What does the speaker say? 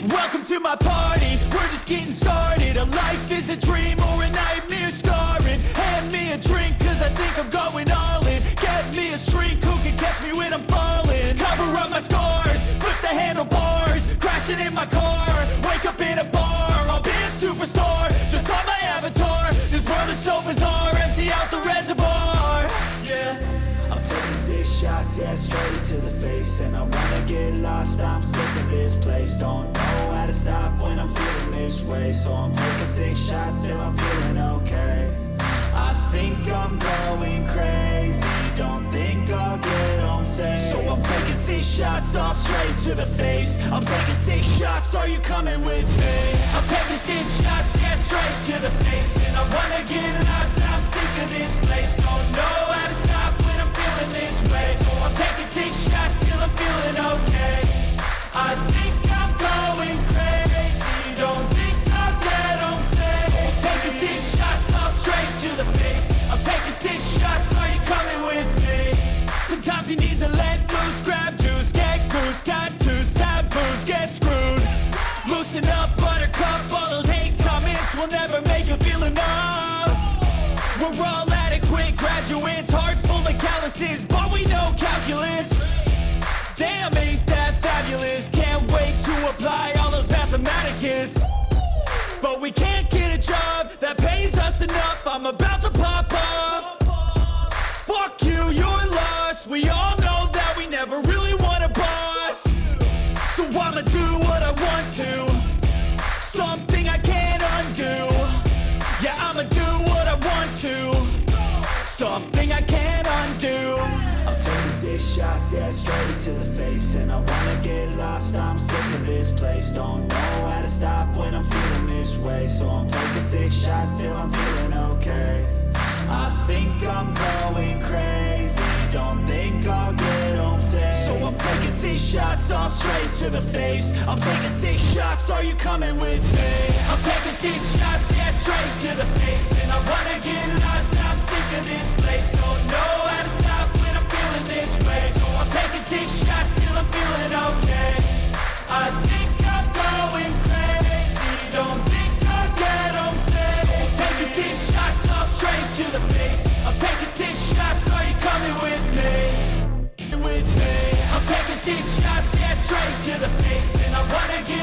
Welcome to my party, we're just getting started. A life is a dream or a nightmare scarring. Hand me a drink cause I think I'm going all in. Get me a shrink who can catch me when I'm falling. Cover up my scars, flip the handlebars. Crashing in my car, wake up in a bar. I'll be a superstar, just on my avatar. This world is so bizarre, empty out the reservoir. Yeah, I'm taking 6 shots, yeah, straight to the face. And I wanna get lost, I'm sick of this place. Don't know how to stop when I'm feeling this way. So I'm taking 6 shots till I'm feeling okay. I think I'm going crazy, don't think I'll get home safe. So I'm taking 6 shots, all straight to the face. I'm taking 6 shots, are you coming with me? I'm taking 6 shots, yeah, straight to the face. And I wanna get lost, I'm sick of this place. Don't know how to stop when I'm feeling this way. So I'm taking 6 shots till I'm feeling okay. I think I'm going crazy, don't think I'll get home safe. So I'm taking 6 shots, all straight to the face. I'm taking 6 shots, are you coming with me? Sometimes you need to let loose, grab juice, get goose, tattoos, taboos, get screwed. Loosen up, buttercup, all those hate comments will never make you feel enough. We're all adequate graduates, hearts full of calluses, but we know calculus. Damn, ain't that fabulous? Can't wait to apply all those mathematicus. But we can't get a job that pays us enough. I'm about to pop off. Fuck you, you're lost. We all know that we never really want a boss. So I'ma do what I want to, something I can't undo. Yeah, I'ma do what I want to, something I can't undo. I'm taking 6 shots, yeah, straight to the face. And I wanna get lost, I'm sick of this place. Don't know how to stop when I'm feeling this way. So I'm taking 6 shots till I'm feeling okay. I think I'm going crazy, don't think I'll get home safe. So I'm taking 6 shots, all straight to the face. I'm taking 6 shots, are you coming with me? I'm taking 6 shots, yeah, straight to the face. And I wanna get lost, I'm sick of this place. Don't know how to stop when I'm feeling this way. So I'm taking 6 shots till I'm feeling okay. I think I'm going crazy, don't think I'll get home safe. So I'm taking 6 shots, all straight to the face. I'm taking 6 shots, are you coming with me? With me. I'm taking 6 shots, yeah, straight to the face. And I wanna get